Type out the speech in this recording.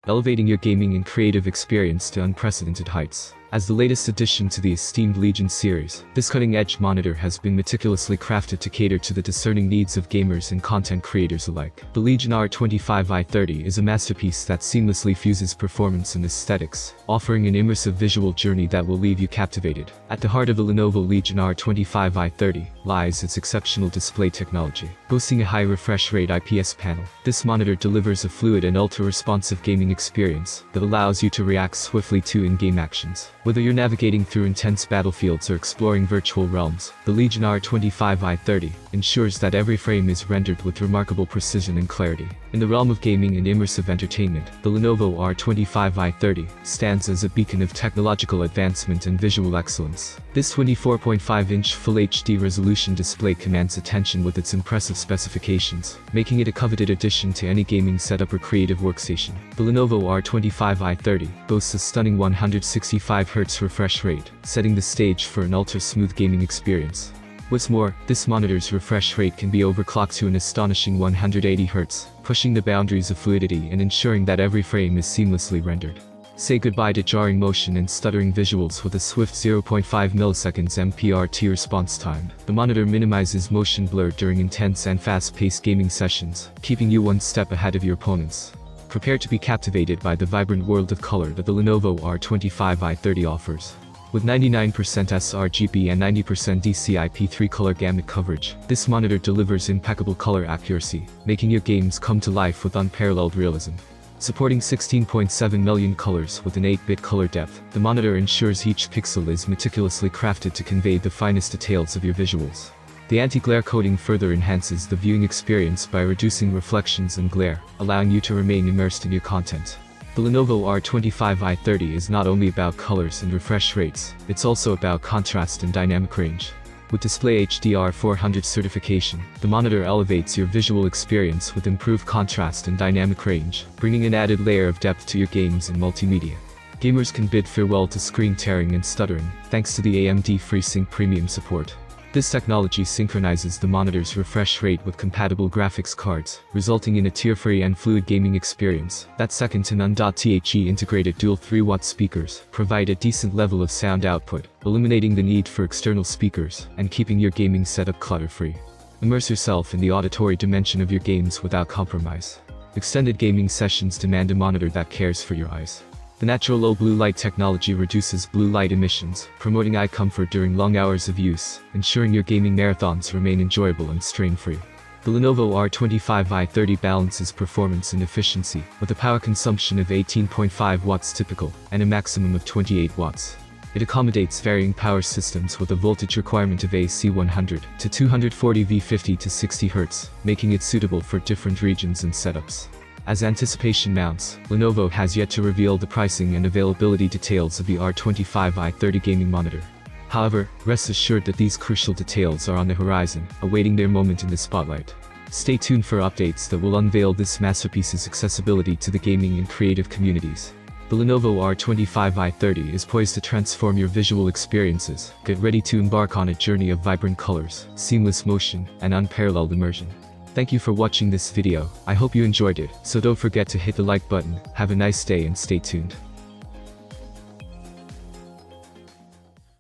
elevating your gaming and creative experience to unprecedented heights. As the latest addition to the esteemed Legion series, this cutting-edge monitor has been meticulously crafted to cater to the discerning needs of gamers and content creators alike. The Legion R25i-30 is a masterpiece that seamlessly fuses performance and aesthetics, offering an immersive visual journey that will leave you captivated. At the heart of the Lenovo Legion R25i-30 lies its exceptional display technology. Boasting a high refresh rate IPS panel, this monitor delivers a fluid and ultra-responsive gaming experience that allows you to react swiftly to in-game actions. Whether you're navigating through intense battlefields or exploring virtual realms, the Legion R25i-30 ensures that every frame is rendered with remarkable precision and clarity. In the realm of gaming and immersive entertainment, the Lenovo R25i-30 stands as a beacon of technological advancement and visual excellence. This 24.5-inch Full HD resolution display commands attention with its impressive specifications, making it a coveted addition to any gaming setup or creative workstation. The Lenovo R25i-30 boasts a stunning 165Hz refresh rate, setting the stage for an ultra-smooth gaming experience. What's more, this monitor's refresh rate can be overclocked to an astonishing 180Hz, pushing the boundaries of fluidity and ensuring that every frame is seamlessly rendered. Say goodbye to jarring motion and stuttering visuals with a swift 0.5 milliseconds MPRT response time. The monitor minimizes motion blur during intense and fast-paced gaming sessions, keeping you one step ahead of your opponents. Prepare to be captivated by the vibrant world of color that the Lenovo R25i-30 offers. With 99% sRGB and 90% DCI-P3 color gamut coverage, this monitor delivers impeccable color accuracy, making your games come to life with unparalleled realism. Supporting 16.7 million colors with an 8-bit color depth, the monitor ensures each pixel is meticulously crafted to convey the finest details of your visuals. The anti-glare coating further enhances the viewing experience by reducing reflections and glare, allowing you to remain immersed in your content. The Lenovo R25i-30 is not only about colors and refresh rates, it's also about contrast and dynamic range. With Display HDR400 certification, the monitor elevates your visual experience with improved contrast and dynamic range, bringing an added layer of depth to your games and multimedia. Gamers can bid farewell to screen tearing and stuttering, thanks to the AMD FreeSync Premium support. This technology synchronizes the monitor's refresh rate with compatible graphics cards, resulting in a tear-free and fluid gaming experience. That's second to none. The integrated dual 3-watt speakers provide a decent level of sound output, eliminating the need for external speakers and keeping your gaming setup clutter-free. Immerse yourself in the auditory dimension of your games without compromise. Extended gaming sessions demand a monitor that cares for your eyes. The natural low blue light technology reduces blue light emissions, promoting eye comfort during long hours of use, ensuring your gaming marathons remain enjoyable and strain-free. The Lenovo R25i-30 balances performance and efficiency, with a power consumption of 18.5 watts typical, and a maximum of 28 watts. It accommodates varying power systems with a voltage requirement of AC 100 to 240 V 50 to 60 Hz, making it suitable for different regions and setups. As anticipation mounts, Lenovo has yet to reveal the pricing and availability details of the R25i-30 gaming monitor. However, rest assured that these crucial details are on the horizon, awaiting their moment in the spotlight. Stay tuned for updates that will unveil this masterpiece's accessibility to the gaming and creative communities. The Lenovo R25i-30 is poised to transform your visual experiences. Get ready to embark on a journey of vibrant colors, seamless motion, and unparalleled immersion. Thank you for watching this video. I hope you enjoyed it, so don't forget to hit the like button. Have a nice day and stay tuned.